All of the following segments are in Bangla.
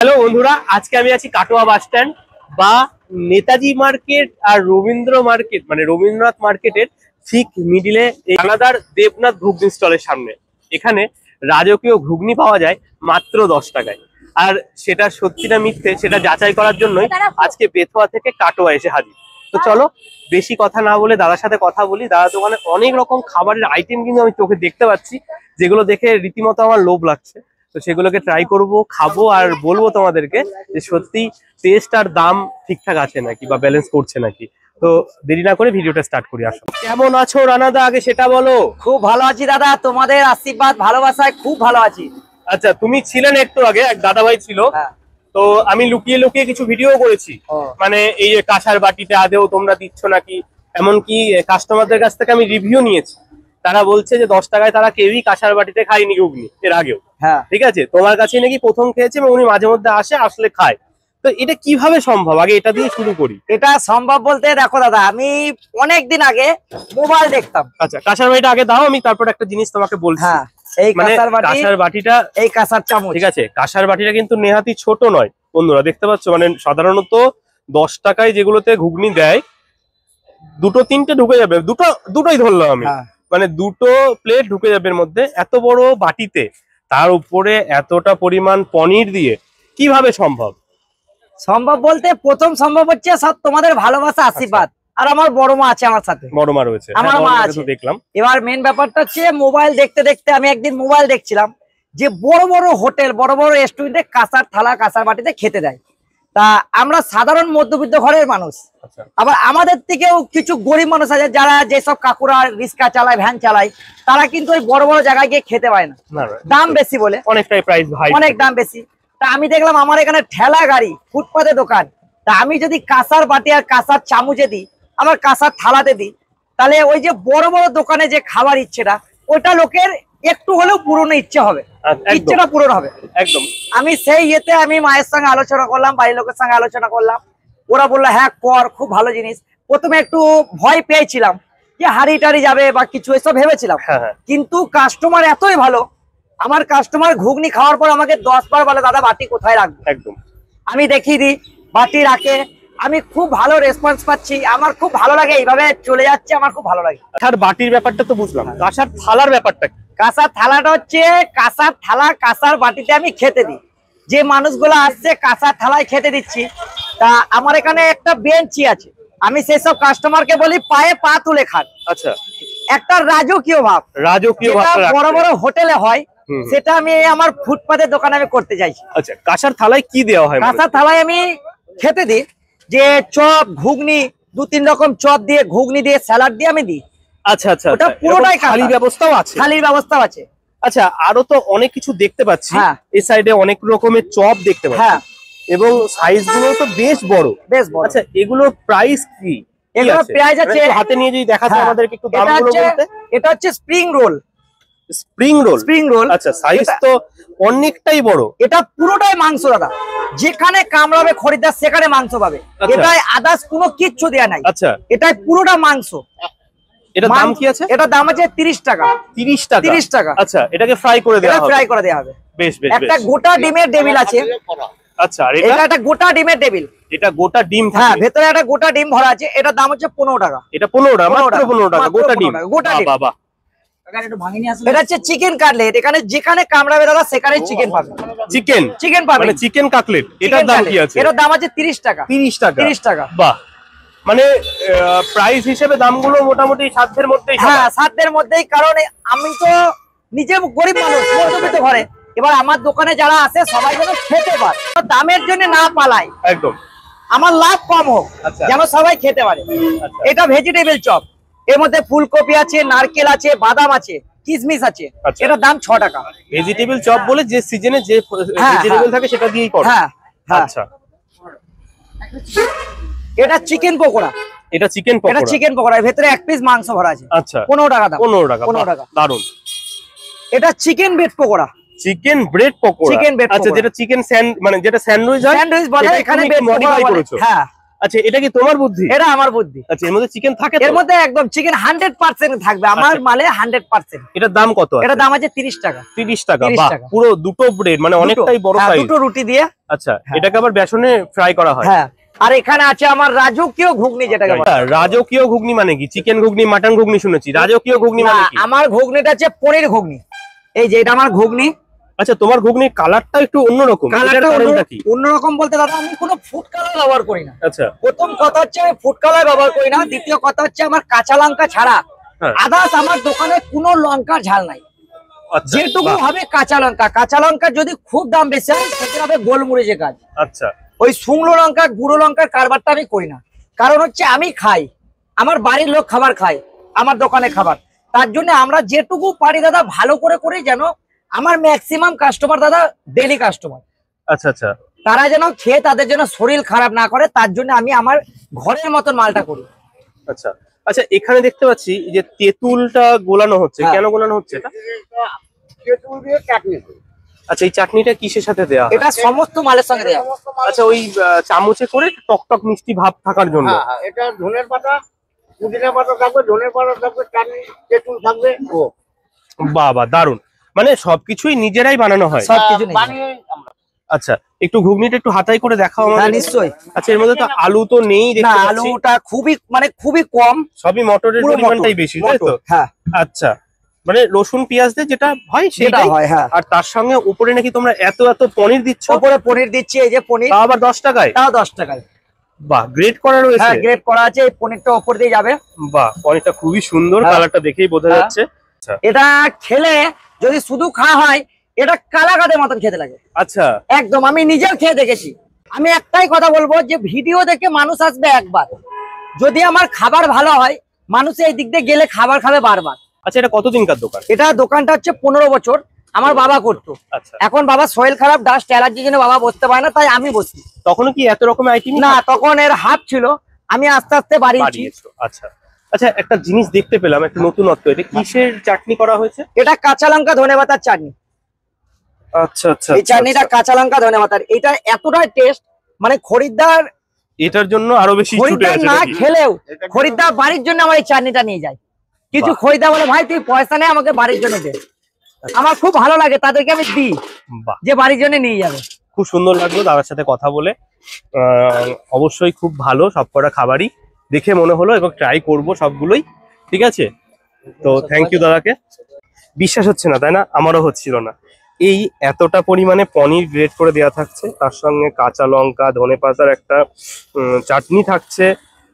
হ্যালো বন্ধুরা, আজকে আমি আছি কাটোয়া বাস স্ট্যান্ড বা নেতাজি মার্কেট আর রবীন্দ্র মার্কেট মানে রবীন্দ্রনাথ মার্কেটের ঠিক মিডিলে আলাদার দেবনাথ ঘুগনি স্টলের সামনে। এখানে রাজকীয় ঘুগনি পাওয়া যায় মাত্র 10 টাকায়। আর সেটা সত্যি না মিথ্যে সেটা যাচাই করার জন্যই আজকে বেথুয়া থেকে কাটোয়া এসে হাজির। তো চলো বেশি কথা না বলে দাদার সাথে কথা বলি। দাদা দোকানে অনেক রকম খাবারের আইটেম কিন্তু আমি চোখে দেখতে পাচ্ছি, যেগুলো দেখে রীতিমতো আমার লোভ লাগছে। তো সেগুলোকে ট্রাই করব, খাবো আর বলবো তোমাদেরকে যে সত্যি টেস্ট আর দাম ঠিকঠাক আছে নাকি বা ব্যালেন্স করছে নাকি। তো দেরি না করে ভিডিওটা স্টার্ট করি। আসো, কেমন আছো রানাদা, আগে সেটা বলো। খুব ভালো আছি দাদা, তোমাদের আশীর্বাদ ভালোবাসায় খুব ভালো আছি। আচ্ছা, তুমি ছিলেন একটু আগে, এক দাদা ভাই ছিল, তো আমি লুকিয়ে লুকিয়ে কিছু ভিডিও করেছি। মানে এই যে কাঁসার বাটিতে আদেও তোমরা দিচ্ছ নাকি, এমনকি কাস্টমারদের কাছ থেকে আমি রিভিউ নিয়েছি। তারা বলছে যে 10 টাকায় তারা কেউই কাঁসার বাটিতে খায়নি ঘুগনি এর আগেও। হ্যাঁ, ঠিক আছে, তোমার কাছে নাকি প্রথম খেয়েছে এবং উনি মাঝে মধ্যে আসলে খায়। তো এটা কিভাবে সম্ভব, আগে এটা দিয়ে শুরু করি। এটা সম্ভব বলতে দেখো দাদা, আমি অনেকদিন আগে মোবাইল দেখতাম। আচ্ছা, কাঁসার বাটিটা আগে দাও, আমি তারপর একটা জিনিস তোমাকে বলছি। হ্যাঁ, এই কাঁসার বাটিটা, এই কাঁসার চামচ, ঠিক আছে, কাঁসার বাটিটা কিন্তু নেহাতি ছোট নয় বন্ধুরা, দেখতে পাচ্ছ। মানে সাধারণত 10 টাকায় যেগুলোতে ঘুগনি দেয় দুটো তিনটে ঢুকে যাবে, দুটোই ধরলাম আমি। মানে দুটো প্লেট ঢুকে যাবে এর মধ্যে। এত বড় বাটিতে তার উপরে এতটা পরিমাণ পনির দিয়ে কিভাবে সম্ভব? সম্ভব বলতে প্রথম সম্ভব হচ্ছে সব তোমাদের ভালোবাসা, আশীর্বাদ। আর আমার বড় মা আছে আমার সাথে, বড় মা রয়েছে, আমার মা আছে, দেখলাম। এবার মেন ব্যাপারটা হচ্ছে মোবাইল দেখতে দেখতে আমি একদিন মোবাইল দেখছিলাম যে বড় বড় হোটেল, বড় বড় রেস্টুরেন্টে কাঁসার থালা কাঁসার বাটিতে খেতে দেয়। তা আমরা সাধারণ মধ্যবিত্ত ঘরের মানুষ, আবার আমাদের থেকেও কিছু গরিব মানুষ আছে যারা যেসব কাকুরা রিক্সা চালায়, ভ্যান চালায়, তারা কিন্তু ওই বড় বড় জায়গায় গিয়ে খেতে পায় না, দাম বেশি বলে, অনেকটাই প্রাইস হাই, অনেক দাম বেশি। তা আমি দেখলাম আমার এখানে ঠেলা গাড়ি, ফুটপাতে দোকান, তা আমি যদি কাঁসার বাটি আর কাঁসার চামচে দিই, আমার কাঁসার থালাতে দিই, তাহলে ওই যে বড় বড় দোকানে যে খাবার ইচ্ছেটা, ওটা লোকের একটু হলেও পূরণ ইচ্ছে হবে, ইচ্ছেটা পূরণ হবে একদম। আমি সেই ইয়েতে আমি মায়ের সঙ্গে আলোচনা করলাম, বাড়ির লোকের সঙ্গে আলোচনা করলাম। ওরা বললো হ্যাঁ কর, খুব ভালো জিনিস। প্রথমে একটু ভয় পেয়েছিলাম যে হাড়ি টাড়ি যাবে বা কিছু, এসব ভেবেছিলাম। কিন্তু কাস্টমার এতই ভালো, আমার কাস্টমার ঘুগনি খাওয়ার পর আমাকে 10 বার বলে দাদা বাটি কোথায় রাখবো। একদম আমি দেখিয়ে দিই, বাটি রাখে, আমি খুব ভালো রেসপন্স পাচ্ছি, আমার খুব ভালো লাগে, এইভাবে চলে যাচ্ছে, আমার খুব ভালো লাগে। কাঁসার বাটির ব্যাপারটা তো বুঝলাম, কাঁসার থালার ব্যাপারটা কি? কাঁসার থালাটা হচ্ছে কাঁসার থালা কাঁসার বাটিতে আমি খেতে দিই। যে মানুষগুলো আসছে কাঁসার থালায় খেতে দিচ্ছি, তা আমার এখানে একটা বেঞ্চি আছে, আমি সেসব কাস্টমারকে বলি পায়ে পা তুলে খান। আচ্ছা, একটা রাজকীয় ভাব, রাজকীয় ভাব বড় বড় হোটেলে হয়, সেটা আমি আমার ফুটপাতের দোকানে আমি করতে চাইছি। আচ্ছা, কাঁসার থালায় কি দেওয়া হয়? কাঁসার থালায় আমি খেতে দিই যে চপ, ঘুগনি, 2-3 রকম চপ দিয়ে, ঘুগনি দিয়ে, স্যালাড দিয়ে আমি দিই। আচ্ছা আচ্ছা, ওটা পুরোটাই থালির ব্যবস্থাও আছে? থালির ব্যবস্থাও আছে। আচ্ছা, আরো তো অনেক কিছু দেখতে পাচ্ছি, এই সাইডে অনেক রকমের চপ দেখতে পাচ্ছি, এবং সাইজ গুলো তো বেশ বড়, বেশ বড়। আচ্ছা, এগুলোর প্রাইস কি? এগুলো প্রাইস আছে, হাতে নিয়ে যদি দেখাতে আমাদেরকে একটু দামগুলো বলতে। এটা হচ্ছে spring roll. Spring roll, spring roll. আচ্ছা, সাইজ তো অনেকটাই বড়। এটা পুরোটাই মাংস দাদা, যেখানে কামড়াবে খরিদ্দার সেখানে মাংস পাবে। এটাই আদার্স কোনো কিচ্ছু দেয়া নাই। আচ্ছা, এটাই পুরোটা মাংস। এটা দাম কি আছে? এটা দাম আছে 30 টাকা। 30 টাকা? 30 টাকা। আচ্ছা, এটাকে ফ্রাই করে দেওয়া হবে? ফ্রাই করে দেওয়া হবে। বেশ বেশ। একটা গোটা ডিমের টেবিল আছে। আচ্ছা, আর এটা একটা গোটা ডিমের টেবিল। এটা গোটা ডিম থাকে? হ্যাঁ, ভেতরে একটা গোটা ডিম ভরা আছে। এটা দাম হচ্ছে 15 টাকা। এটা 15 টাকা, মাত্র 15 টাকা গোটা ডিম? গোটা ডিম। বাবা, এটা হচ্ছে চিকেন কাটলেট। এখানে যেখানে কামড়াবে দাদা সেখানে চিকেন পাবে। চিকেন পাবে, মানে চিকেন কাটলেট। এটার দাম কি আছে? এটার দাম আছে 30 টাকা। 30 টাকা? 30 টাকা। বাহ, মানে প্রাইস হিসেবে দামগুলো মোটামুটি সাধ্যের মধ্যেই। হ্যাঁ, সাধ্যের মধ্যেই, কারণ আমি তো নিজে গরিব মানুষ, মধ্যবিত্ত ঘরে। এবার আমার দোকানে যারা আসে সবাই যেন খেতে পারে, দামের জন্য না পালায়, একদম আমার লাভ কম হোক, যেন সবাই খেতে পারে। এটা ভেজিটেবল চপ, এর মধ্যে ফুলকপি আছে, নারকেল আছে, বাদাম আছে, কিশমিশ আছে। এটার দাম 6 টাকা। ভেজিটেবল চপ বলে যে সিজনে যে ভেজিটেবল থাকে সেটা দিয়েই করে? হ্যাঁ। আচ্ছা, এটা চিকেন পকোড়া। এটা চিকেন পকোড়া? এটা চিকেন পকোড়া, এর ভিতরে এক পিস মাংস ভরা আছে। আচ্ছা, 15 টাকা দাম। 15 টাকা? 15 টাকা, দারুন। এটা chicken bread pakora. Chicken bread pakora? Chicken bread. আচ্ছা, যেটা চিকেন মানে যেটা স্যান্ডউইচ হয়, স্যান্ডউইচ বলে, এখানে ব্রেড মডিফাই করেছো? হ্যাঁ, আচ্ছা, এটা কি তোমার বুদ্ধি? এটা আমার বুদ্ধি। আচ্ছা, এর মধ্যে চিকেন থাকে? এর মধ্যে একদম চিকেন 100% থাকবে আমার মালে 100%। এটার দাম কত? এটার দাম আছে 30 টাকা। 30 টাকা? 30 বাহ, টাকা। পুরো দুটো ব্রেড, মানে অনেকটাই বড় সাইজ। দুটো রুটি দিয়ে। আচ্ছা, এটাকে আবার বেসনে ফ্রাই করা হয়? হ্যাঁ। আর এখানে আছে আমার রাজকীয় ঘুগনি, যেটাকে বলে। রাজকীয় ঘুগনি মানে কি? চিকেন ঘুগনি, মাটন ঘুগনি শুনেছি, রাজকীয় ঘুগনি মানে কি? আমার ঘুগনিটা আছে পনির ঘুগনি। এই যে এটা আমার ঘুগনি। আচ্ছা, তোমার ঘুগনির কালারটা একটু অন্যরকম। অন্যরকম বলতে দাদা, আমি কোনো ফুড কালার ব্যবহার করি না। আচ্ছা, প্রথম কথা হচ্ছে আমি ফুড কালার ব্যবহার করি না। দ্বিতীয় কথা হচ্ছে আমার কাঁচা লঙ্কা ছাড়া আদার্স আমার দোকানে কোনো লঙ্কার ঝাল নাই। যেটুকু হবে কাঁচা লঙ্কা। কাঁচা লঙ্কা যদি খুব দাম বেশি হয় সেটা হবে গোলমরিচের কাজ। আচ্ছা, ওই শুকনো লঙ্কা গুঁড়ো লঙ্কার কারবারটা আমি করি না। কারণ হচ্ছে আমি খাই, আমার বাড়ির লোক খাবার খায়, আমার দোকানে খাবার। তার জন্য আমরা যেটুকু পারি দাদা ভালো করে করি, যেন আমার ম্যাক্সিমাম কাস্টমার দাদা ডেলি কাস্টমার। আচ্ছা আচ্ছা, তারা যেন খেয়ে তাদের যেন শরীর খারাপ না করে, তার জন্য আমি আমার ঘরের মতন মালটা করি। আচ্ছা আচ্ছা, এখানে দেখতে পাচ্ছি যে তেঁতুলটা গোলানো হচ্ছে। কেন গোলানো হচ্ছে এটা? তেঁতুল দিয়ে চাটনি। আচ্ছা, এই চাটনিটা কিসের সাথে দেওয়া? এটা সমস্ত মালের সঙ্গে দেওয়া। আচ্ছা, ওই চামচে করে টক টক মিষ্টি ভাব থাকার জন্য। এটা ধনের পাতা, পুদিনা পাতা থাকবে, ধনের পাতা থাকবে, চাটনি, তেঁতুল থাকবে। ও বাবা, দারুন। মানে সবকিছুই নিজেরাই বানানো হয়? সবকিছু বানিয়ে আমরা। আচ্ছা, একটু ঘুগনিটা একটু হাতাই করে দেখাও আমাদের। নিশ্চয়ই। আচ্ছা, এর মধ্যে তো আলু তো নেই দেখতে পাচ্ছি। আলুটা খুবই কম, সবই মটরের পরিমাণটাই বেশি, তাই তো? হ্যাঁ। আচ্ছা, মানে রসুন পেঁয়াজ দিয়ে যেটা হয় সেটাই হয়। হ্যাঁ। আর তার সঙ্গে উপরে নাকি তোমরা এত এত পনির দিচ্ছ? উপরে পনির দিচ্ছি, এই যে পনির, তাও আবার 10 টাকায়? তাও 10 টাকায়। বাহ, গ্রেড করা রয়েছে? হ্যাঁ, গ্রেড করা আছে। এই পনিরটা উপর দিয়ে যাবে। বাহ, পনিরটা খুবই সুন্দর, কালারটা দেখেই বোঝা যাচ্ছে। এটা খেলে যদি শুধু খাওয়া হয়, এটা কালাকাদের মতন খেতে লাগে। আচ্ছা, একদম, আমি নিজেও খেয়ে দেখেছি। আমি একটাই কথা বলবো, যে ভিডিও দেখে মানুষ আসবে একবার, যদি আমার খাবার ভালো হয় মানুষ এই দিক দিয়ে গেলে খাবার খাবে বারবার। আচ্ছা, এটা কতদিনকার দোকান? এটা দোকানটা হচ্ছে 15 বছর আমার বাবা করতো। আচ্ছা, এখন বাবা শরীর খারাপ, ডাস্ট অ্যালার্জির জন্য বাবা বসতে পারে না, তাই আমি বসি। তখনও কি এত রকমের আইটেম? না, তখন এর হাফ ছিল, আমি আস্তে আস্তে বাড়িয়েছি। আচ্ছা আচ্ছা, একটা জিনিস দেখতে পেলাম, একটা নতুনত্ব। এটা কিসের চাটনি করা হয়েছে? এটা কাঁচা লঙ্কা ধনেপাতার চাটনি। আচ্ছা আচ্ছা, এই চাটনিটা কাঁচা লঙ্কা ধনেপাতার, এটা এতটাই টেস্ট, মানে খরিদ্দার এটার জন্য আরো বেশি ছুটে আছে না খেলেও খরিদ্দার বাড়ির জন্য আমার এই চাটনিটা নিয়ে যায়। কিছু খরিদ্দার বলে, ভাই তুই পয়সা নেই, আমাকে বাড়ির জন্য দে। আমার খুব ভালো লাগে, তাদেরকে আমি দিই যে বাড়ির জন্য নিয়ে যাবে। খুব সুন্দর লাগলো দাদার সাথে কথা বলে। অবশ্যই খুব ভালো সবকটা খাবারই দেখে মনে হলো, এবং ট্রাই করব সবগুলোই। ঠিক আছে, তো থ্যাংক ইউ দাদাকে। বিশ্বাস হচ্ছে না, তাই না? আমারও হচ্ছিল না। এই এতটা পরিমাণে পনির গ্রেট করে দেওয়া থাকছে, তার সঙ্গে কাঁচা লঙ্কা ধনেপাতার একটা চাটনি থাকছে,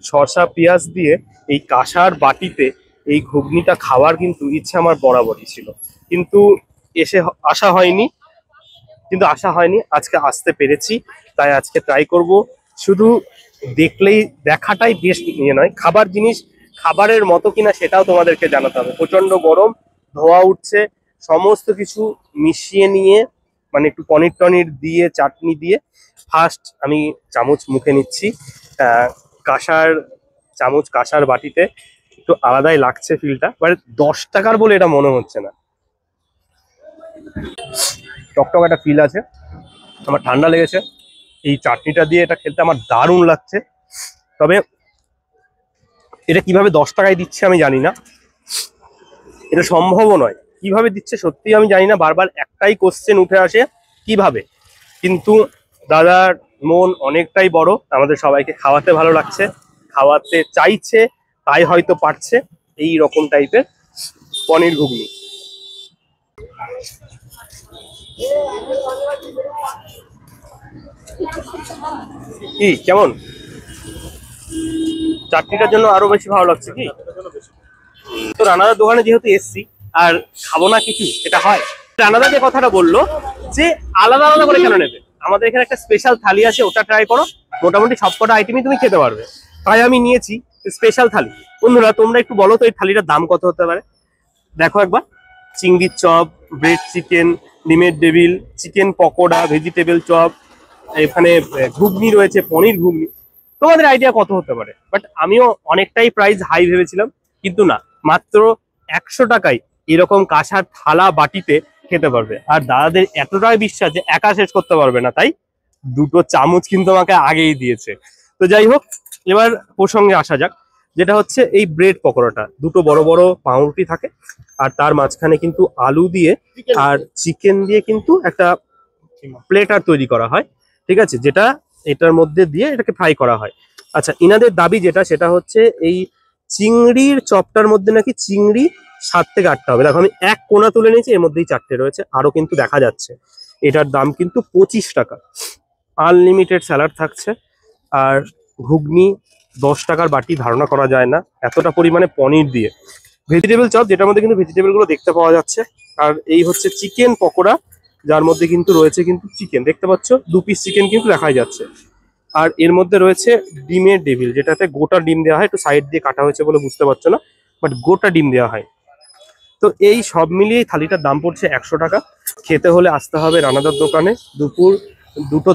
শসা পেঁয়াজ দিয়ে এই কাঁসার বাটিতে এই ঘুগনিটা খাওয়ার কিন্তু ইচ্ছে আমার বরাবরই ছিল, কিন্তু আসা হয়নি। আজকে আসতে পেরেছি, তাই আজকে ট্রাই করব। শুধু দেখাটাই বেশ নিয়ে নয়, খাবার জিনিস খাবারের মতো কিনা সেটাও তোমাদেরকে জানাতে হবে। প্রচন্ড গরম, ধোয়া উঠছে, সমস্ত কিছু মিশিয়ে নিয়ে, মানে একটু পনির টনির দিয়ে চাটনি দিয়ে ফার্স্ট আমি চামচ মুখে নিচ্ছি। কাঁসার বাটিতে একটু আলাদাই লাগছে ফিলটা, মানে 10 টাকার বলে এটা মনে হচ্ছে না। টকটক একটা ফিল আছে, আমার ঠান্ডা লেগেছে। এই চাটনিটা দিয়ে এটা খেতে আমার দারুণ লাগছে। তবে এটা কিভাবে 10 টাকায় দিচ্ছে আমি জানি না, এটা সম্ভবও নয়। কিভাবে দিচ্ছে সত্যি আমি জানি না। বারবার একটাই কোশ্চেন উঠে আসে, কিভাবে। কিন্তু দাদার মন অনেকটাই বড়, আমাদের সবাইকে খাওয়াতে ভালো লাগছে, খাওয়াতে চাইছে, তাই হয়তো পারছে এই রকম টাইপের পনির ঘুগনি। কি কেমন? চাটনিটার জন্য আরো বেশি ভালো লাগছে কি? তো রানাদার দোকানে যেহেতু এসছি, আর খাবো না কিছু, সেটা হয়। রানাদা যে কথাটা বললো যে আলাদা আলাদা করে কেন নেবে, আমাদের এখানে একটা স্পেশাল থালি আছে, ওটা ট্রাই করো, মোটামুটি সবকটা আইটেমই তুমি খেতে পারবে। তাই আমি নিয়েছি স্পেশাল থালি। বন্ধুরা তোমরা একটু বলো তো এই থালিটার দাম কত হতে পারে? দেখো একবার, চিংড়ির চপ, ব্রেড চিকেন, ডিমের devil, chicken pakora, vegetable chop, এখানে ঘুগনি রয়েছে, পনির ঘুগনি। তোমাদের আইডিয়া কত হতে পারে? বাট আমিও অনেকটাই প্রাইস হাই ভেবেছিলাম, কিন্তু না, মাত্র 100 টাকায় এরকম কাঁসার থালা বাটিতে খেতে পারবে। আর দাদাদের এতটাই বিশ্বাস যে একা শেষ করতে পারবে না, তাই 2টো চামচ কিন্তু আমাকে আগেই দিয়েছে। তো যাই হোক, এবার প্রসঙ্গে আসা যাক, যেটা হচ্ছে এই ব্রেড পকোড়াটা। দুটো বড় বড় পাউরুটি থাকে, আর তার মাঝখানে কিন্তু আলু দিয়ে আর চিকেন দিয়ে কিন্তু একটা প্লেটার তৈরি করা হয়, ঠিক আছে, যেটা এটার মধ্যে দিয়ে এটাকে ফ্রাই করা হয়। আচ্ছা, ইনাদের দাবি যেটা, সেটা হচ্ছে এই চিংড়ির চপটার মধ্যে নাকি চিংড়ি 7 থেকে 8টা হবে। দেখো আমি এক কোনা তুলে নিয়েছি, এর মধ্যেই 4টে রয়েছে, আরো কিন্তু দেখা যাচ্ছে। এটার দাম কিন্তু 25 টাকা। আনলিমিটেড স্যালাড থাকছে, আর ঘুগনি 10 টাকার বাটি, ধারণা করা যায় না এতটা পরিমাণে পনির দিয়ে। ভেজিটেবল চপ, যেটার মধ্যে কিন্তু ভেজিটেবল গুলো দেখতে পাওয়া যাচ্ছে। আর এই হচ্ছে চিকেন পকোড়া, যার মধ্যে কিন্তু রয়েছে কিন্তু চিকেন, দেখতে পাচ্ছ 2 পিস চিকেন কিন্তু দেখাই যাচ্ছে। আর এর মধ্যে রয়েছে ডিমের ডেভিল, যেটাতে গোটা ডিম দেওয়া হয়, একটু সাইড দিয়ে কাটা হয়েছে বলে বুঝতে পারছো না, বাট গোটা ডিম দেওয়া হয়। তো এই সব মিলিয়ে থালিটার দাম পড়ছে 100 টাকা। খেতে হলে আসতে হবে রানাদার দোকানে। দুপুর 2টো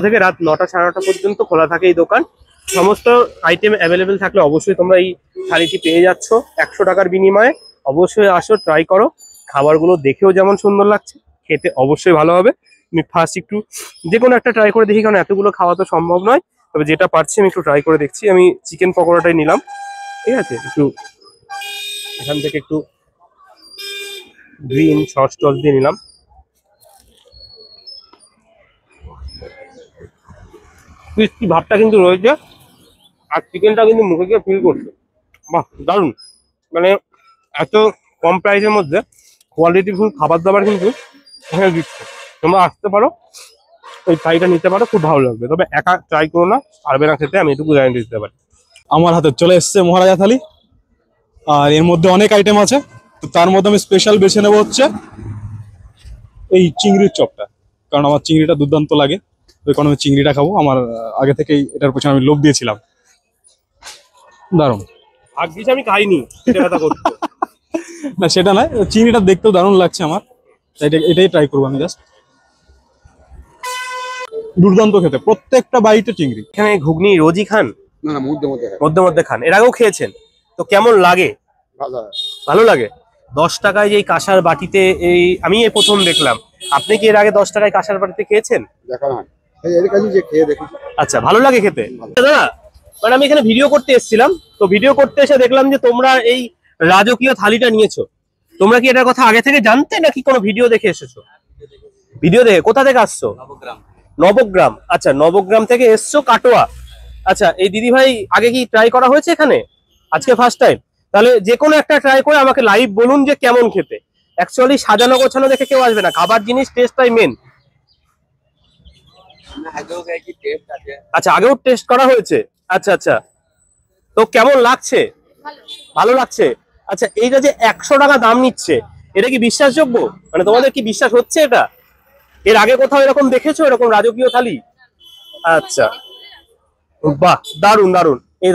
থেকে রাত 9টা সাড়ে 9টা পর্যন্ত খোলা থাকে এই দোকান। সমস্ত আইটেম অ্যাভেলেবেল থাকলে অবশ্যই তোমরা এই থালিটি পেয়ে যাচ্ছ 100 টাকার বিনিময়ে। অবশ্যই আসো, ট্রাই করো। খাবারগুলো দেখেও যেমন সুন্দর লাগছে, খেতে অবশ্যই ভালো হবে। আমি ফার্স্ট একটু যে কোনো একটা ট্রাই করে দেখি, কারণ এতগুলো খাওয়া তো সম্ভব নয়, তবে যেটা পারছি আমি একটু ট্রাই করে দেখছি। আমি চিকেন পকোড়াটাই নিলাম, ঠিক আছে। একটু এখান থেকে একটু গ্রিন সস টস দিয়ে নিলাম। ক্রিস্পি ভাবটা কিন্তু রয়েছে, আর চিকেনটা কিন্তু মুখে গিয়ে ফিল করছে। বাহ, দারুণ! মানে এত কম প্রাইসের মধ্যে কোয়ালিটিফুল খাবার দাবার কিন্তু এখানে দিচ্ছে। তোমরা আসতে পারো, ওই ফ্রাইটা নিতে পারো, খুব ভালো লাগবে। তবে একা ট্রাই করো না, পারবে না খেতে, আমি এটুকু গ্যারান্টি দিতে পারি। আমার হাতে চলে এসেছে মহারাজা থালি, আর এর মধ্যে অনেক আইটেম আছে। তো তার মধ্যে আমি স্পেশাল বেছে নেবো হচ্ছে এই চিংড়ির চপটা, কারণ আমার চিংড়িটা দুর্দান্ত লাগে। ওই কারণে আমি চিংড়িটা খাবো। আমার আগে থেকেই এটার পেছনে আমি লোভ দিয়েছিলাম। দারুণ। ভাগ্যিস আমি খাইনি, এটা কথা করতে। না সেটা নয়, চিংড়িটা দেখতেও দারুণ লাগছে আমার, তাই এটাই ট্রাই করবো আমি জাস্ট। দুর্দান্ত খেতে, প্রত্যেকটা বাইটে চিংড়ি। এখানে ঘুগনি রোজই খান? না না, মধ্যে মধ্যে মধ্যে মধ্যে খান। এর আগেও খেয়েছেন? তো কেমন লাগে? ভালো লাগে। 10 টাকায় যে কাঁসার বাটিতে, এই আমি এই প্রথম দেখলাম। আপনি কি এর আগে 10 টাকায় কাঁসার বাটিতে খেয়েছেন? দেখা না, এর কাছে যে খেয়ে দেখি। আচ্ছা, ভালো লাগে খেতে? দাদা, মানে আমি এখানে ভিডিও করতে এসেছিলাম, তো ভিডিও করতে এসে দেখলাম যে তোমরা এই রাজকীয় থালিটা নিয়েছো। তোমরা কি এটার কথা আগে থেকে জানতে, নাকি কোনো ভিডিও দেখে এসেছো? ভিডিও দেখে। কোথা থেকে আসছো? নবগ্রাম। আচ্ছা, নবগ্রাম থেকে এসছো কাটোয়া। আচ্ছা, এই দিদি ভাই আগে কি ট্রাই করা হয়েছে এখানে? আজকে ফার্স্ট টাইম? তাহলে যে কোনো একটা ট্রাই করে আমাকে লাইভ বলুন যে কেমন খেতে। অ্যাকচুয়ালি সাজানো গোছানো দেখে কেউ আসবে না, খাবার জিনিস টেস্টটাই মেন। আচ্ছা, আগেও টেস্ট করা হয়েছে? আচ্ছা আচ্ছা, তো কেমন লাগছে? ভালো লাগছে। আচ্ছা, এইটা যে 100 টাকা দাম নিচ্ছে, এটা কি বিশ্বাসযোগ্য? মানে তোমাদের কি বিশ্বাস হচ্ছে এটা? এর আগে কোথাও এরকম দেখেছো, এরকম রাজকীয় থালি? আচ্ছা, বাহ, দারুন দারুন। এই